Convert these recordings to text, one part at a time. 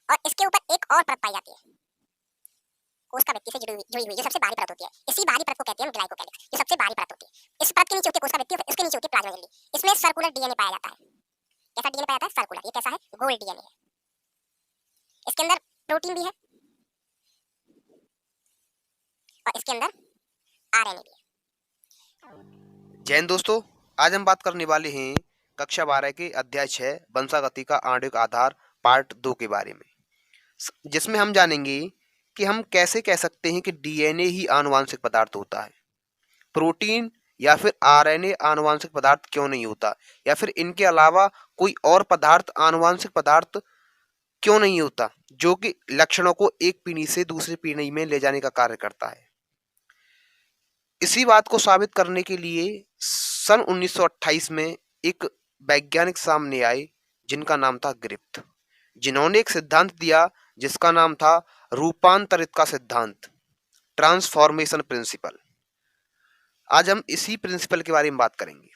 और इसके ऊपर एक और परत पाई जाती है कोशिका भित्ति से जुड़ी हुई जो सबसे बाहरी परत होती है। इसी बाहरी परत को कहते हैं ग्लाइकोकैलिक्स, जो सबसे बाहरी परत होती है। इस परत के नीचे होती है कोशिका भित्ति, उसके नीचे होती है प्लाज्मा झिल्ली। इसमें सर्कुलर डीएनए पाया जाता है। कैसा डीएनए पाया जाता है? सर्कुलर। ये कैसा है? गोल डीएनए है। इसके अंदर प्रोटीन भी है और इसके अंदर आरएनए भी है। जय हिंद दोस्तों, आज हम बात करने वाले हैं कक्षा 12 के अध्याय 6 वंशागति का आणविक आधार पार्ट 2 के बारे में, जिसमें हम जानेंगे कि हम कैसे कह सकते हैं कि डीएनए ही आनुवांशिक पदार्थ होता है, प्रोटीन या फिर आरएनए आनुवांशिक पदार्थ क्यों नहीं होता, या फिर इनके अलावा कोई और पदार्थ आनुवांशिक पदार्थ क्यों नहीं होता जो कि लक्षणों को एक पीढ़ी से दूसरी पीढ़ी में ले जाने का कार्य करता है। इसी बात को साबित करने के लिए सन 1928 में एक वैज्ञानिक सामने आए जिनका नाम था ग्रिफ्थ, जिन्होंने एक सिद्धांत दिया जिसका नाम था रूपांतरित का सिद्धांत, ट्रांसफॉर्मेशन प्रिंसिपल। आज हम इसी प्रिंसिपल के बारे में बात करेंगे।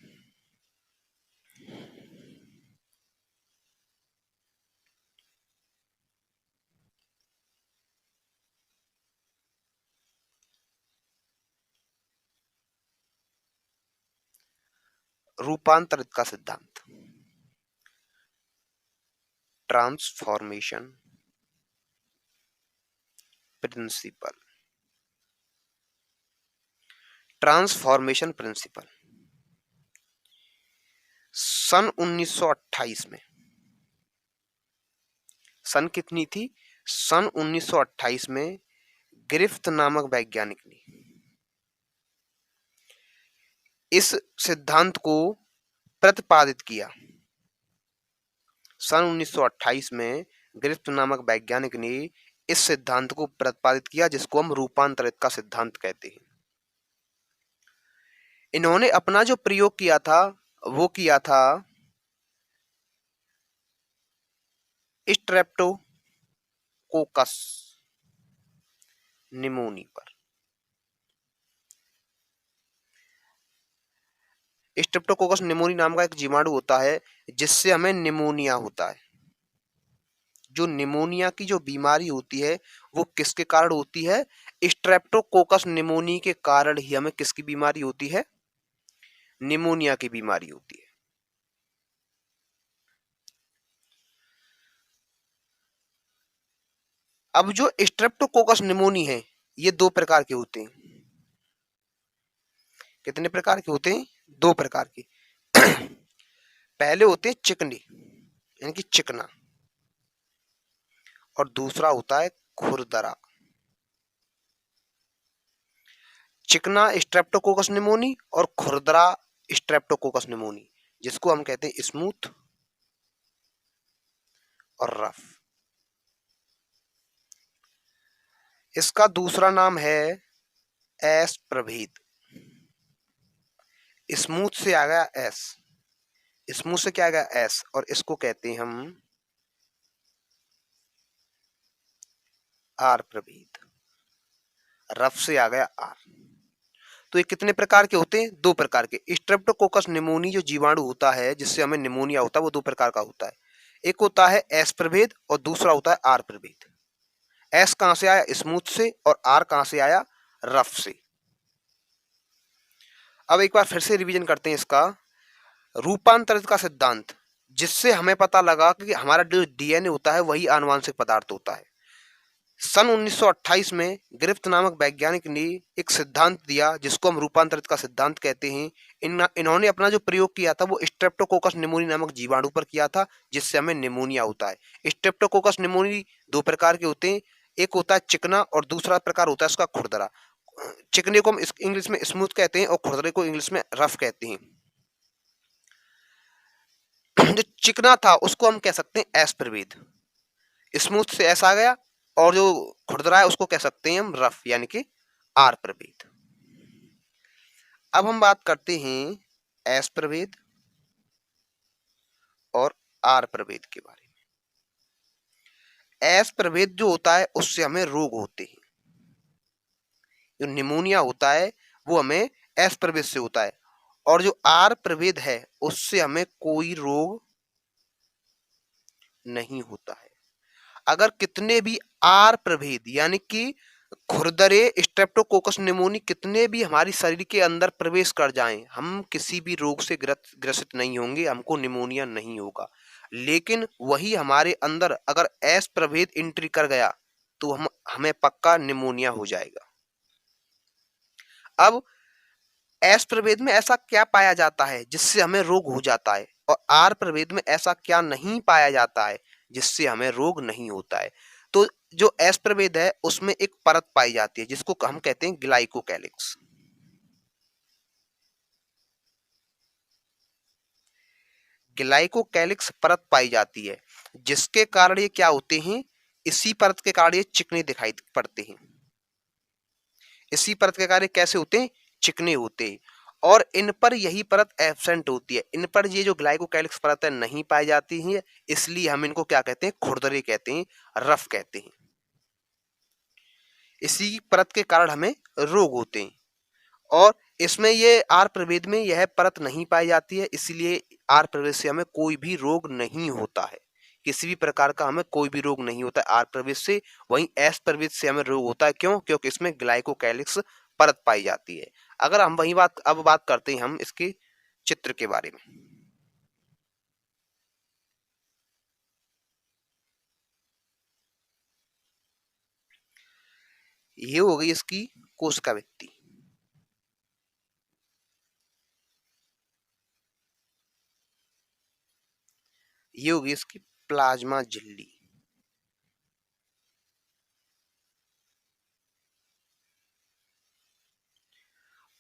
रूपांतरित का सिद्धांत, ट्रांसफॉर्मेशन प्रिंसिपल, ट्रांसफॉर्मेशन प्रिंसिपल। सन 1928 में, सन कितनी थी? सन 1928 में ग्रिफ्थ नामक वैज्ञानिक ने इस सिद्धांत को प्रतिपादित किया। सन 1928 में ग्रिफ्थ नामक वैज्ञानिक ने इस सिद्धांत को प्रतिपादित किया जिसको हम रूपांतरित का सिद्धांत कहते हैं। इन्होंने अपना जो प्रयोग किया था वो किया था स्ट्रेप्टोकोकस निमोनी पर। स्ट्रेप्टोकोकस निमोनी नाम का एक जीवाणु होता है जिससे हमें निमोनिया होता है। जो निमोनिया की जो बीमारी होती है वो किसके कारण होती है? स्ट्रेप्टोकोकस निमोनी के कारण ही हमें किसकी बीमारी होती है? निमोनिया की बीमारी होती है। अब जो स्ट्रेप्टोकोकस निमोनी है ये दो प्रकार के होते हैं। कितने प्रकार के होते हैं? दो प्रकार के। पहले होते हैं चिकनी यानी कि चिकना, और दूसरा होता है खुरदरा। चिकना स्ट्रेप्टोकोकस निमोनी और खुरदरा स्ट्रेप्टोकोकस निमोनी, जिसको हम कहते हैं स्मूथ और रफ। इसका दूसरा नाम है एस प्रभेद। स्मूथ से आ गया एस, स्मूथ से क्या आ गया? एस, और इसको कहते हैं हम आर प्रभेद। रफ से आ गया आर। तो ये कितने प्रकार के होते हैं? दो प्रकार के। स्ट्रेप्टोकोकस निमोनी जो जीवाणु होता है जिससे हमें निमोनिया होता है वो दो प्रकार का होता है। एक होता है एस प्रभेद और दूसरा होता है आर प्रभेद। एस कहां से आया? स्मूथ से, और आर कहां से आया? रफ से। अब एक बार फिर से रिवीजन करते हैं इसका। रूपांतरित का सिद्धांत, जिससे हमें पता लगा कि हमारा जो डीएनए होता है वही आनुवांशिक पदार्थ होता है। सन 1928 में ग्रिफ्थ नामक वैज्ञानिक ने एक सिद्धांत दिया जिसको हम रूपांतरित का सिद्धांत कहते हैं। इन्होंने अपना जो प्रयोग किया था वो स्ट्रेप्टोकोकस निमोनी नामक जीवाणु पर किया था जिससे हमें निमोनिया होता है। स्ट्रेप्टोकोकस निमोनी दो प्रकार के होते हैं, एक होता है चिकना और दूसरा प्रकार होता है उसका खुरदरा। चिकने को हम इंग्लिश में स्मूथ कहते हैं और खुरदरे को इंग्लिश में रफ कहते हैं। जो चिकना था उसको हम कह सकते हैं एस प्रभेद, स्मूथ से एस आ गया, और जो खुरदरा है उसको कह सकते हैं हम रफ यानी कि आर प्रभेद। अब हम बात करते हैं एस प्रभेद और आर प्रभेद के बारे में। एस प्रभेद जो होता है उससे हमें रोग होते हैं। जो निमोनिया होता है वो हमें एस प्रभेद से होता है, और जो आर प्रभेद है उससे हमें कोई रोग नहीं होता है। अगर कितने भी आर प्रभेद यानी कि खुरदरे स्ट्रेप्टोकोकस निमोनी कितने भी हमारी शरीर के अंदर प्रवेश कर जाएं, हम किसी भी रोग से ग्रसित नहीं होंगे, हमको निमोनिया नहीं होगा। लेकिन वही हमारे अंदर अगर एस प्रभेद एंट्री कर गया तो हमें पक्का निमोनिया हो जाएगा। अब एस प्रभेद में ऐसा क्या पाया जाता है जिससे हमें रोग हो जाता है, और आर प्रभेद में ऐसा क्या नहीं पाया जाता है जिससे हमें रोग नहीं होता है। तो जो एस प्रभेद है उसमें एक परत पाई जाती है जिसको हम कहते हैं ग्लाइकोकैलिक्स। ग्लाइकोकैलिक्स परत पाई जाती है जिसके कारण ये क्या होते हैं, इसी परत के कारण ये चिकने दिखाई पड़ते हैं। इसी परत के कार्य कैसे होते हैं, चिकने होते हैं, और इन पर यही परत एब्सेंट होती है। इन पर ये जो ग्लाइकोकैलिक्स परत है नहीं पाई जाती है, इसलिए हम इनको क्या कहते हैं, खुरदरे कहते हैं, रफ कहते हैं। इसी परत के कारण हमें रोग होते हैं, और इसमें ये आर प्रभेद में यह परत नहीं पाई जाती है, इसलिए आर प्रभेद से हमें कोई भी रोग नहीं होता है। किसी भी प्रकार का हमें कोई भी रोग नहीं होता है आर प्रभेद से। वहीं एस प्रभेद से हमें रोग होता है, क्यों? क्योंकि इसमें ग्लाइकोकैलिक्स परत पाई जाती है। अगर हम वही बात अब बात करते हैं हम इसके चित्र के बारे में। ये हो गई इसकी कोशिका भित्ति। ये होगी इसकी प्लाज्मा झिल्ली।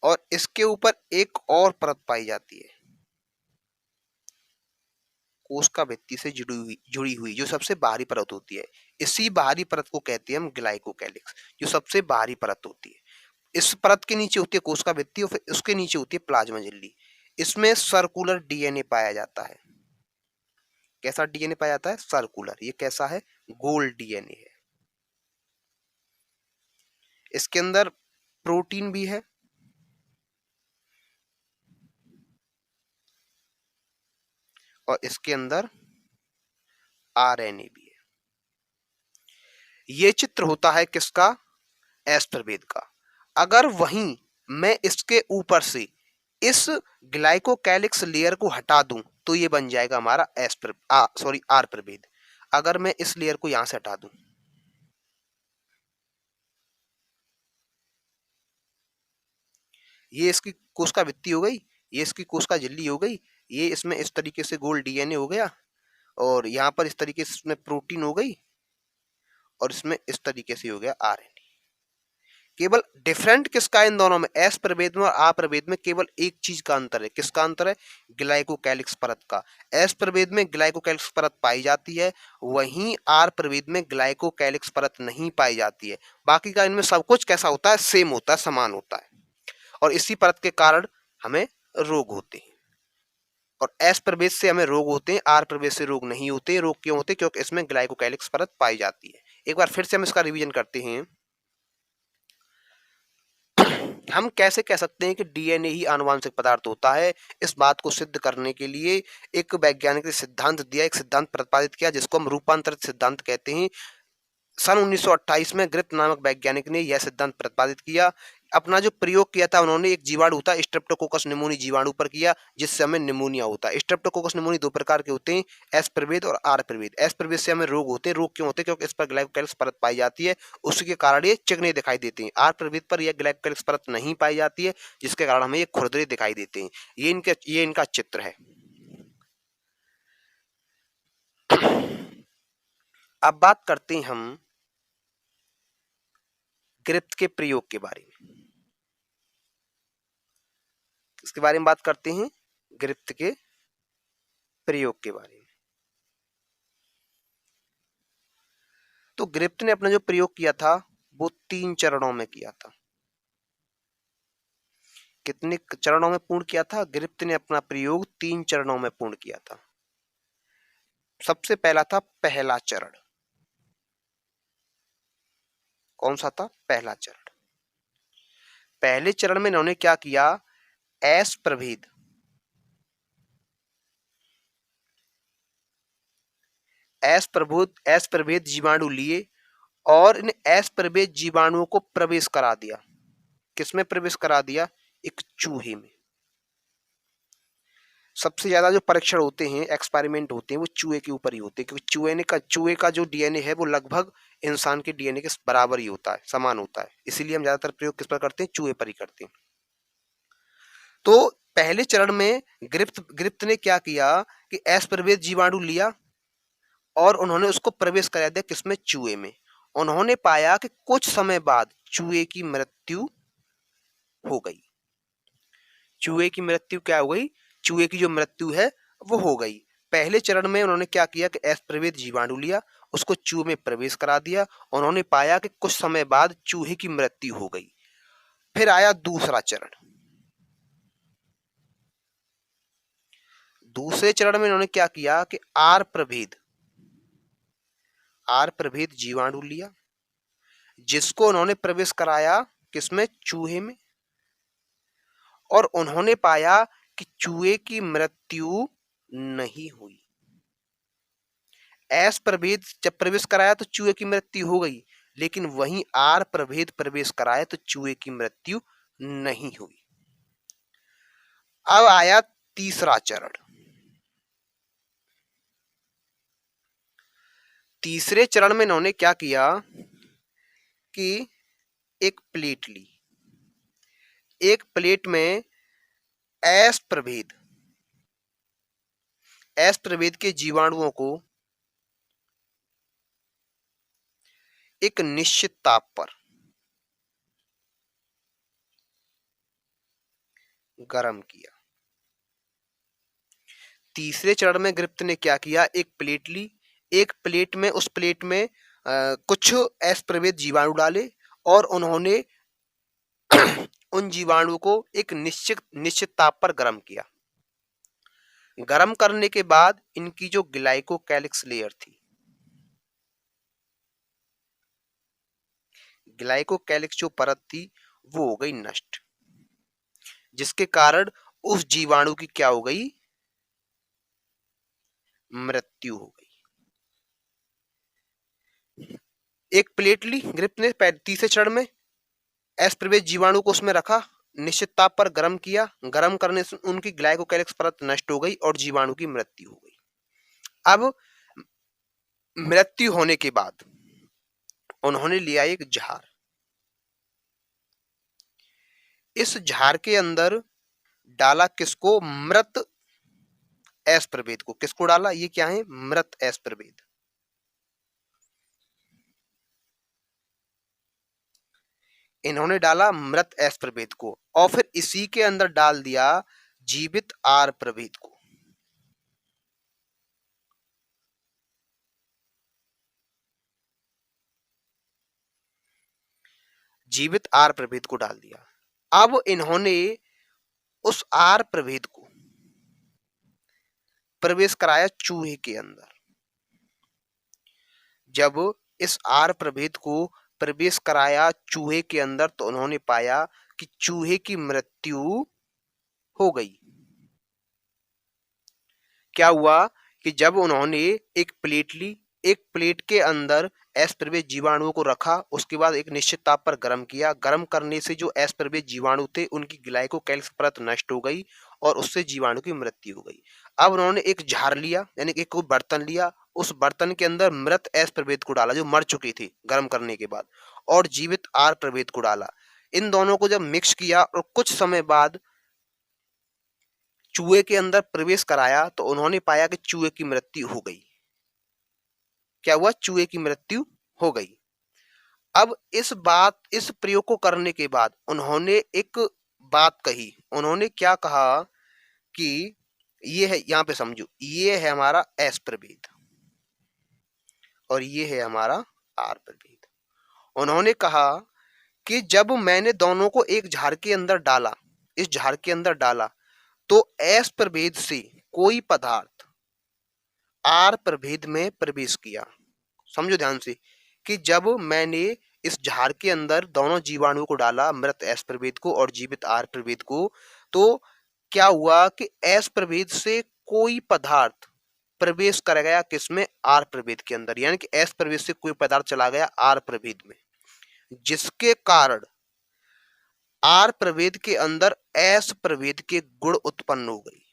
और इसके ऊपर एक और परत पाई जाती है कोशिका भित्ति से जुड़ी हुई जो सबसे बाहरी परत होती है। इसी बाहरी परत को कहते हैं हम ग्लाइकोकैलिक्स, जो सबसे बाहरी परत होती है। इस परत के नीचे होती है कोशिका भित्ति, और फिर उसके नीचे होती है प्लाज्मा झिल्ली। इसमें सर्कुलर डीएनए पाया जाता है। कैसा डीएनए पाया जाता है? सर्कुलर। ये कैसा है? गोल डीएनए है। इसके अंदर प्रोटीन भी है और इसके अंदर आरएनए भी है। ये चित्र होता है किसका? एस प्रभेद का। अगर वहीं मैं इसके ऊपर से इस ग्लाइकोकैलिक्स लेयर को हटा दूं तो ये बन जाएगा हमारा आर प्रभेद। अगर मैं इस लेयर को यहां से हटा दूं, ये इसकी कोशिका भित्ति हो गई, ये इसकी कोशिका झिल्ली हो गई, ये इसमें इस तरीके से गोल डीएनए हो गया, और यहाँ पर इस तरीके से इसमें प्रोटीन हो गई, और इसमें इस तरीके से हो गया आरएनए। केवल डिफरेंट किसका इन दोनों में, एस प्रभेद में और आ प्रभेद में केवल एक चीज का अंतर है। किसका अंतर है? ग्लाइकोकैलिक्स परत का। एस प्रभेद में ग्लाइकोकैलिक्स परत पाई जाती है, वहीं आर प्रभेद में ग्लाइकोकैलिक्स परत नहीं पाई जाती है। बाकी का इनमें सब कुछ कैसा होता है? सेम होता है, समान होता है, और इसी परत के कारण हमें रोग होते हैं। और एस प्रभेद से हमें रोग होते हैं, आर प्रभेद से रोग नहीं होते। रोग क्यों होते? क्योंकि इसमें ग्लाइकोकैलिक्स परत पाई जाती है। एक बार फिर से हम इसका रिवीजन करते हैं। हम कैसे कह सकते हैं कि डीएनए ही आनुवांशिक पदार्थ होता है? इस बात को सिद्ध करने के लिए एक वैज्ञानिक ने सिद्धांत दिया, एक सिद्धांत प्रतिपादित किया जिसको हम रूपांतरित सिद्धांत कहते हैं। सन 1928 में ग्रिप्त नामक वैज्ञानिक ने यह सिद्धांत प्रतिपादित किया। अपना जो प्रयोग किया था उन्होंने एक जीवाणु था स्ट्रेप्टोकोकस निमोनी जीवाणु पर किया, जिससे हमें निमोनिया होता है। स्ट्रेप्टोकोकस निमोनी दो प्रकार के होते हैं, एस प्रभेद और आर प्रभेद। एस प्रभेद से हमें रोग होते हैं। रोग क्यों होते हैं? क्योंकि इस पर ग्लाइकोकैलिक्स परत पाई जाती है, उसके कारण ये चिकने दिखाई देते हैं। आर प्रभेद पर यह ग्लाइकोकैलिक्स परत नहीं पाई जाती है, जिसके कारण हमें ये खुरदरे दिखाई देते हैं। ये इनका चित्र है। अब बात करते हैं हम ग्रिप्त के प्रयोग के बारे में। इसके बारे में बात करते हैं, ग्रिप्त के प्रयोग के बारे में। तो ग्रिप्त ने अपना जो प्रयोग किया था वो 3 चरणों में किया था। कितने चरणों में पूर्ण किया था? ग्रिप्त ने अपना प्रयोग 3 चरणों में पूर्ण किया था। सबसे पहला था पहला चरण। कौन सा था? पहला चरण। पहले चरण में इन्होंने क्या किया? एस प्रभेद एस प्रभेद जीवाणु लिए और इन एस प्रभेद जीवाणुओं को प्रवेश करा दिया। किसमें प्रवेश करा दिया? एक चूहे में। सबसे ज्यादा जो परीक्षण होते हैं, एक्सपेरिमेंट होते हैं, वो चूहे के ऊपर ही होते हैं, क्योंकि चूहे का जो डीएनए है वो लगभग इंसान के डीएनए के बराबर ही होता है, समान होता है। इसीलिए हम ज्यादातर प्रयोग किस पर करते हैं? चूहे पर ही करते हैं। तो पहले चरण में ग्रिप्त ने क्या किया कि एस प्रभेद जीवाणु लिया और उन्होंने उसको प्रवेश करा दिया किसमें? चूहे में। उन्होंने पाया कि कुछ समय बाद चूहे की मृत्यु हो गई। चूहे की मृत्यु क्या हो गई? चूहे की जो मृत्यु है वो हो गई। पहले चरण में उन्होंने क्या किया कि एस प्रभेद जीवाणु लिया, उसको चूहे में प्रवेश करा दिया, उन्होंने पाया कि कुछ समय बाद चूहे की मृत्यु हो गई। फिर आया दूसरा चरण। दूसरे चरण में उन्होंने क्या किया कि आर प्रभेद जीवाणु लिया, जिसको उन्होंने प्रवेश कराया किसमें? चूहे में, और उन्होंने पाया कि चूहे की मृत्यु नहीं हुई। एस प्रभेद जब प्रवेश कराया तो चूहे की मृत्यु हो गई, लेकिन वहीं आर प्रभेद प्रवेश कराया तो चूहे की मृत्यु नहीं हुई। अब आया तीसरा चरण। तीसरे चरण में इन्होंने क्या किया कि एक प्लेट ली, एक प्लेट में एस प्रभेद के जीवाणुओं को एक निश्चित ताप पर गर्म किया। तीसरे चरण में ग्रिप्त ने क्या किया? एक प्लेट ली, एक प्लेट में, उस प्लेट में कुछ एस प्रभेद जीवाणु डाले और उन्होंने उन जीवाणु को एक निश्चित ताप पर गर्म किया। गर्म करने के बाद इनकी जो ग्लाइकोकैलिक्स लेयर थी, ग्लाइकोकैलिक्स जो परत थी वो हो गई नष्ट, जिसके कारण उस जीवाणु की क्या हो गई? मृत्यु हो गई। एक प्लेट ली ग्रिप्त ने तीसरे चरण में, एस प्रभेद जीवाणु को उसमें रखा, निश्चित ताप पर गर्म किया, गर्म करने से उनकी ग्लाइकोकैलिक्स परत नष्ट हो गई और जीवाणु की मृत्यु हो गई। अब मृत्यु होने के बाद उन्होंने लिया एक झार, इस झार के अंदर डाला किसको? मृत एस प्रभेद को। किसको डाला? ये क्या है? मृत एस प्रभेद। इन्होंने डाला मृत एस प्रभेद को और फिर इसी के अंदर डाल दिया जीवित आर प्रभेद को। जीवित आर प्रभेद को डाल दिया। अब इन्होंने उस आर प्रभेद को प्रवेश कराया चूहे के अंदर। जब इस आर प्रभेद को प्रवेश कराया चूहे के अंदर तो उन्होंने पाया कि चूहे की मृत्यु हो गई। क्या हुआ कि जब उन्होंने एक प्लेट ली, एक प्लेट के अंदर एस प्रभेद जीवाणुओं को रखा, उसके बाद एक निश्चित ताप पर गर्म किया, गर्म करने से जो एस प्रभेद जीवाणु थे उनकी ग्लाइकोकैलिक्स परत नष्ट हो गई और उससे जीवाणु की मृत्यु हो गई। अब उन्होंने एक झार लिया, यानी एक कोई बर्तन लिया, उस बर्तन के अंदर मृत एस प्रभेद को डाला जो मर चुकी थी गर्म करने के बाद, और जीवित आर प्रभेद को डाला। इन दोनों को जब मिक्स किया और कुछ समय बाद चूहे के अंदर प्रवेश कराया तो उन्होंने पाया कि चूहे की मृत्यु हो गई। क्या हुआ? चूहे की मृत्यु हो गई। अब इस प्रयोग को करने के बाद उन्होंने एक बात कही। उन्होंने क्या कहा कि ये है, यहां पे समझो, ये है हमारा एस प्रभेद और ये है हमारा आर प्रभेद। उन्होंने कहा कि जब मैंने दोनों को एक झार के अंदर डाला, इस झार के अंदर डाला, तो एस प्रभेद से कोई पदार्थ आर प्रभेद में प्रवेश किया। समझो ध्यान से कि जब मैंने इस झार के अंदर दोनों जीवाणुओं को डाला, मृत एस प्रभेद को और जीवित आर प्रभेद को, तो क्या हुआ कि एस प्रभेद से कोई पदार्थ प्रवेश कर गया किसमें, आर प्रभेद के अंदर, यानी कि एस प्रभेद से कोई पदार्थ चला गया आर प्रभेद में, जिसके कारण आर प्रभेद के अंदर एस प्रभेद के गुण उत्पन्न हो गई।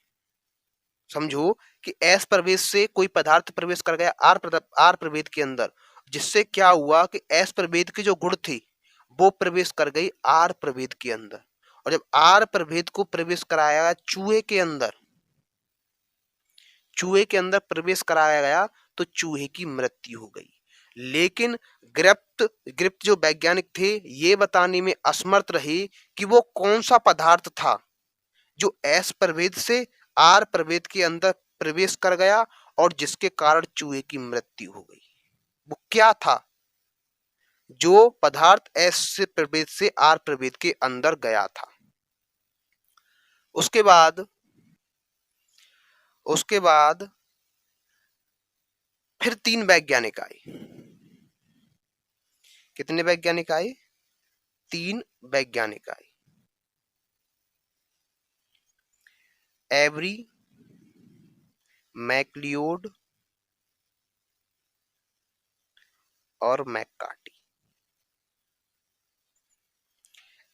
समझो कि एस प्रभेद से कोई पदार्थ प्रवेश कर गया आर प्रभेद के अंदर, जिससे क्या हुआ कि एस प्रभेद की जो गुण थी वो प्रवेश कर गई आर प्रभेद के अंदर, और जब आर प्रभेद को प्रवेश कराया गया चूहे के अंदर प्रवेश कराया गया तो चूहे की मृत्यु हो गई। लेकिन ग्रिप्त जो वैज्ञानिक थे ये बताने में असमर्थ रहे कि वो कौन सा पदार्थ था जो एस प्रभेद से आर प्रभेद के अंदर प्रवेश कर गया और जिसके कारण चूहे की मृत्यु हो गई। वो क्या था जो पदार्थ एस से प्रभेद से आर प्रभेद के अंदर गया था। उसके बाद फिर 3 वैज्ञानिक आए। कितने वैज्ञानिक आए? 3 वैज्ञानिक आए। एवरी, मैक्लियोड और मैककार्टी।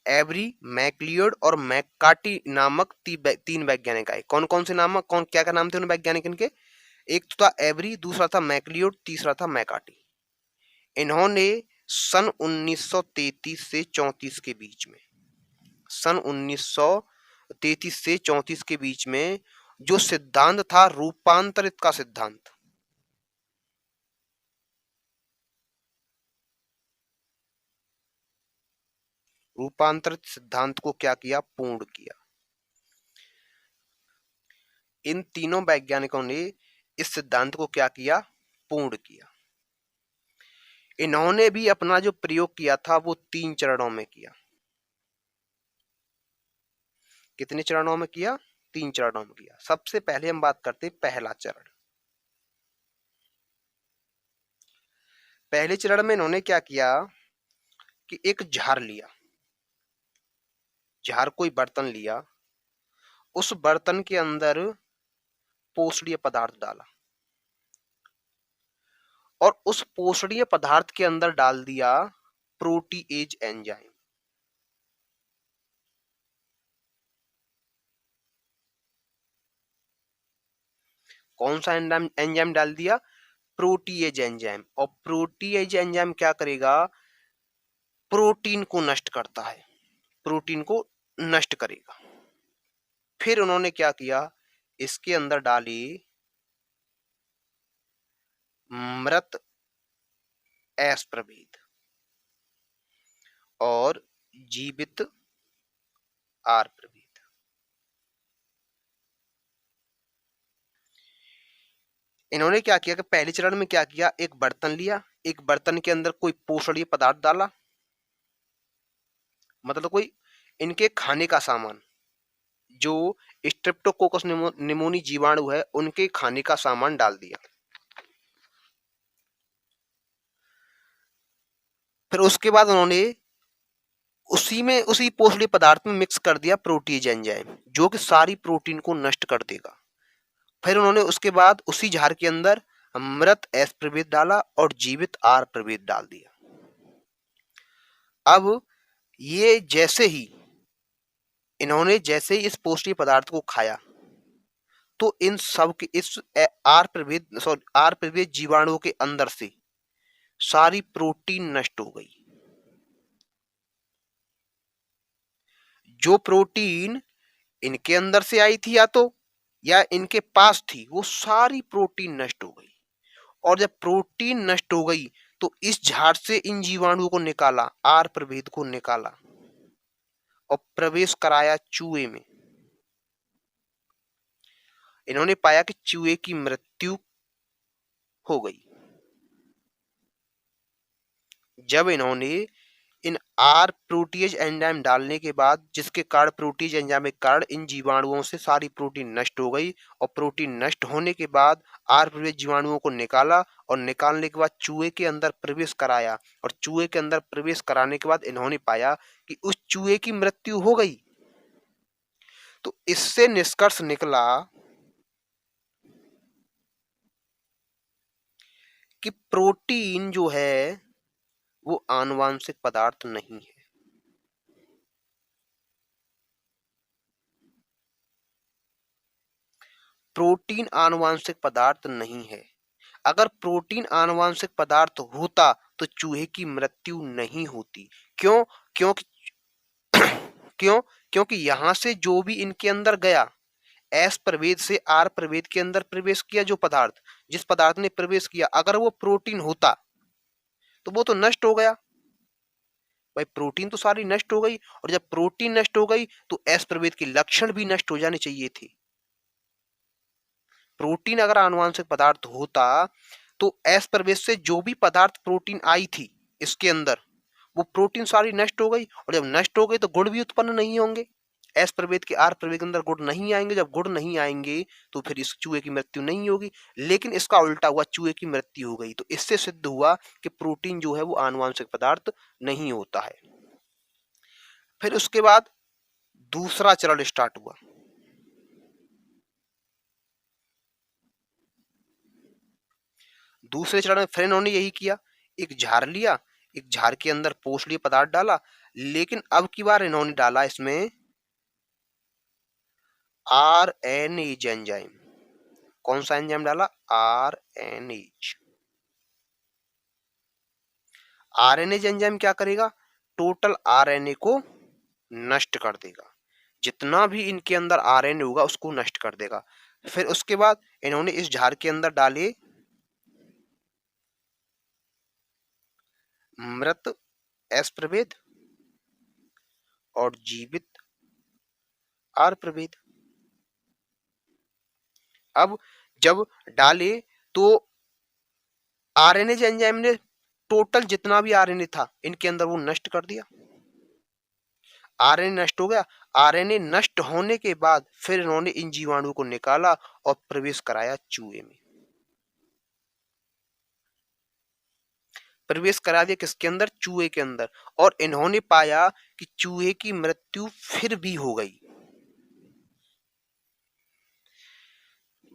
एवरी, मैक्लियोड और मैककार्टी नामक 3 वैज्ञानिक आए। कौन कौन से नाम, क्या नाम थे उन वैज्ञानिक इनके? एक तो था एवरी, दूसरा था मैक्लियोड, तीसरा था मैककार्टी। इन्होंने सन 1933 से 34 के बीच में, सन 1933 से 34 के बीच में जो सिद्धांत था रूपांतरित का सिद्धांत, रूपांतरित सिद्धांत को क्या किया? पूर्ण किया। इन तीनों वैज्ञानिकों ने इस सिद्धांत को क्या किया? पूर्ण किया। इन्होंने भी अपना जो प्रयोग किया था वो 3 चरणों में किया। कितने चरणों में किया? 3 चरणों में किया। सबसे पहले हम बात करते हैं पहला चरण। पहले चरण में इन्होंने क्या किया कि एक जार लिया, कोई बर्तन लिया, उस बर्तन के अंदर पोषणीय पदार्थ डाला और उस पोषणीय पदार्थ के अंदर डाल दिया प्रोटीएज एंजाइम। कौन सा एंजाइम डाल दिया? Protease enzyme. और प्रोटीएज एंजाइम क्या करेगा? प्रोटीन को नष्ट करता है, प्रोटीन को नष्ट करेगा। फिर उन्होंने क्या किया? इसके अंदर डाली मृत एस प्रभेद और जीवित आर प्रभेद। इन्होंने क्या किया कि पहले चरण में क्या किया? एक बर्तन लिया, एक बर्तन के अंदर कोई पोषणीय पदार्थ डाला, मतलब कोई इनके खाने का सामान, जो स्ट्रेप्टोकोकस निमोनी जीवाणु है उनके खाने का सामान डाल दिया। फिर उसके बाद उन्होंने उसी पोषणीय पदार्थ में मिक्स कर दिया प्रोटीज एंजाइम, जो कि सारी प्रोटीन को नष्ट कर देगा। फिर उन्होंने उसके बाद उसी जार के अंदर मृत एस प्रभेद डाला और जीवित आर प्रभेद डाल दिया। अब ये इन्होंने जैसे ही इस पोषणीय पदार्थ को खाया तो इन सब के इस आर प्रभेद जीवाणुओं के अंदर से सारी प्रोटीन नष्ट हो गई। जो प्रोटीन इनके अंदर से आई थी या इनके पास थी, वो सारी प्रोटीन नष्ट हो गई। और जब प्रोटीन नष्ट हो गई तो इस झाड़ से इन जीवाणुओं को निकाला, आर प्रभेद को निकाला और प्रवेश कराया चूहे में। इन्होंने पाया कि चूहे की मृत्यु हो गई। जब इन्होंने इन आर प्रोटीज एंजाइम डालने के बाद, जिसके कारण प्रोटीज एंजाइम के कारण इन जीवाणुओं से सारी प्रोटीन नष्ट हो गई, और प्रोटीन नष्ट होने के बाद आर प्रभेद जीवाणुओं को निकाला और निकालने के बाद चूहे के अंदर प्रवेश कराया, और चूहे के अंदर प्रवेश कराने के बाद इन्होंने पाया कि उस चूहे की मृत्यु हो गई। तो इससे निष्कर्ष निकला कि प्रोटीन जो है वो आनुवांशिक पदार्थ नहीं है। प्रोटीन आनुवांशिक पदार्थ नहीं है। अगर प्रोटीन आनुवांशिक पदार्थ होता तो चूहे की मृत्यु नहीं होती। क्यों? क्योंकि क्यों? क्योंकि यहां से जो भी इनके अंदर गया, एस प्रभेद से आर प्रभेद के अंदर प्रवेश किया, जो पदार्थ, जिस पदार्थ ने प्रवेश किया, अगर वो प्रोटीन होता तो वो तो नष्ट हो गया। भाई प्रोटीन तो सारी नष्ट हो गई, और जब प्रोटीन नष्ट हो गई तो एस प्रभेद के लक्षण भी नष्ट हो जाने चाहिए थे। प्रोटीन अगर आनुवांशिक पदार्थ होता तो एस प्रभेद से जो भी पदार्थ प्रोटीन आई थी इसके अंदर, वो प्रोटीन सारी नष्ट हो गई, और जब नष्ट हो गई तो गुण भी उत्पन्न नहीं होंगे। एस प्रभेद के आर प्रभेद के अंदर गुण नहीं आएंगे। जब गुण नहीं आएंगे तो फिर इस चूहे की मृत्यु नहीं होगी। लेकिन इसका उल्टा हुआ, चूहे की मृत्यु हो गई। तो इससे सिद्ध हुआ कि प्रोटीन जो है वो आनुवांशिक पदार्थ नहीं होता है। फिर उसके बाद दूसरा चरण स्टार्ट हुआ। दूसरे चरण में फिर इन्होंने यही किया, एक झार लिया, एक झार के अंदर पोषणीय पदार्थ डाला, लेकिन अब की बार इन्होंने डाला इसमें आरएनएज एंजाइम। कौन सा एंजाइम डाला? आरएनएज। आरएनएज एंजाइम क्या करेगा? टोटल आरएनए को नष्ट कर देगा। जितना भी इनके अंदर आरएनए होगा उसको नष्ट कर देगा। फिर उसके बाद इन्होंने इस झार के अंदर डाले मृत एस प्रभेद और जीवित आर प्रभेद। अब जब डाले तो आरएनए एंजाइम ने टोटल जितना भी आरएनए था इनके अंदर वो नष्ट कर दिया। आरएनए नष्ट हो गया। आरएनए नष्ट होने के बाद फिर इन्होंने इन जीवाणुओं को निकाला और प्रवेश कराया चूहे में। प्रवेश करा दिया किसके अंदर? चूहे के अंदर। और इन्होंने पाया कि चूहे की मृत्यु फिर भी हो गई।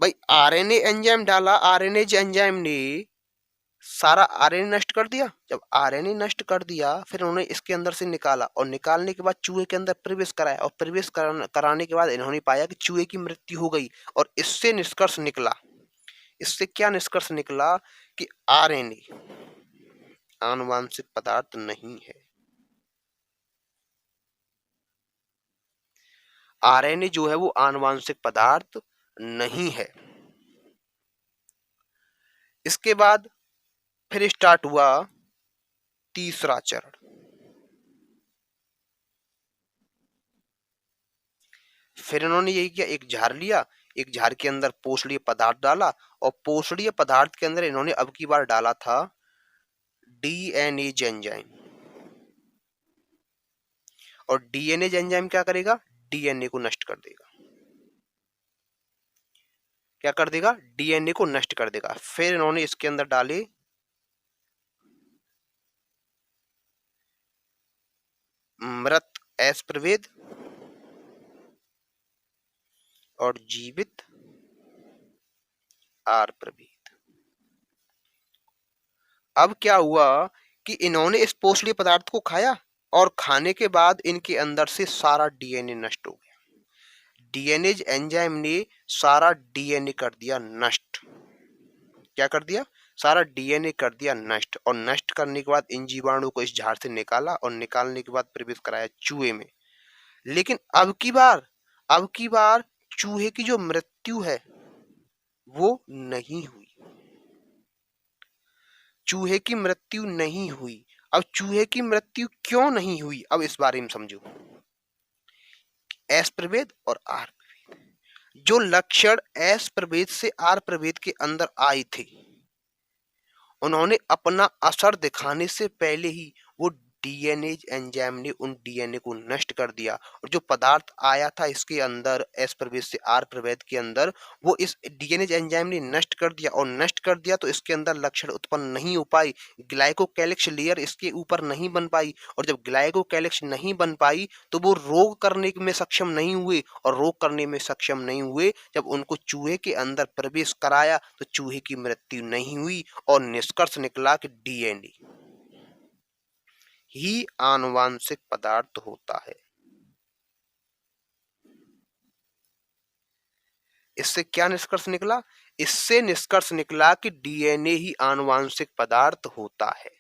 भाई आरएनए एंजाइम डाला, आरएनए एंजाइम ने सारा आरएनए नष्ट कर दिया। जब आरएनए नष्ट कर दिया फिर उन्होंने इसके अंदर से निकाला, और निकालने के बाद चूहे के अंदर प्रवेश कराया, और प्रवेश कराने के बाद इन्होंने पाया कि चूहे की मृत्यु हो गई। और इससे निष्कर्ष निकला, इससे क्या निष्कर्ष निकला? कि आरएनए आनुवांशिक पदार्थ नहीं है। आरएनए जो है वो आनुवांशिक पदार्थ नहीं है। इसके बाद फिर स्टार्ट हुआ तीसरा चरण। फिर इन्होंने यही किया, एक झार लिया, एक झार के अंदर पोषणीय पदार्थ डाला, और पोषणीय पदार्थ के अंदर इन्होंने अब की बार डाला था डीएनए एंजाइम। और डीएनए एंजाइम क्या करेगा? डीएनए को नष्ट कर देगा। क्या कर देगा? डीएनए को नष्ट कर देगा। फिर इन्होंने इसके अंदर डाले मृत एस प्रभेद और जीवित आर प्रभेद। अब क्या हुआ कि इन्होंने इस पोषणीय पदार्थ को खाया, और खाने के बाद इनके अंदर से सारा डीएनए नष्ट हो गया। डीएनए एंजाइम ने सारा डीएनए कर दिया नष्ट। क्या कर दिया? सारा डीएनए कर दिया नष्ट। और नष्ट करने के बाद इन जीवाणु को इस झाड़ से निकाला, और निकालने के बाद प्रवेश कराया चूहे में। लेकिन अब की बार चूहे की जो मृत्यु है वो नहीं हुई। चूहे की मृत्यु नहीं हुई। अब चूहे की मृत्यु क्यों नहीं हुई, अब इस बारे में समझो। एस प्रभेद और आर प्रभेद, जो लक्षण एस प्रभेद से आर प्रभेद के अंदर आए थे, उन्होंने अपना असर दिखाने से पहले ही वो डीएनए एंजाइम ने उन डीएनए को नष्ट कर दिया और जो पदार्थ आया था इसके अंदर एस प्रवेश से आर प्रवेद के अंदर, वो इस डीएनए एंजाइम ने नष्ट कर दिया और नष्ट कर दिया तो इसके अंदर लक्षण उत्पन्न नहीं हो पाई, ग्लाइकोकैलिक्स लेयर इसके ऊपर नहीं बन पाई और जब ग्लाइकोकैलिक्स नहीं बन पाई तो वो रोग करने में सक्षम नहीं हुए और रोग करने में सक्षम नहीं हुए जब उनको चूहे के अंदर प्रवेश कराया तो चूहे की मृत्यु नहीं हुई और निष्कर्ष निकला कि डीएनए ही आनुवांशिक पदार्थ होता है। इससे क्या निष्कर्ष निकला? इससे निष्कर्ष निकला कि डीएनए ही आनुवांशिक पदार्थ होता है।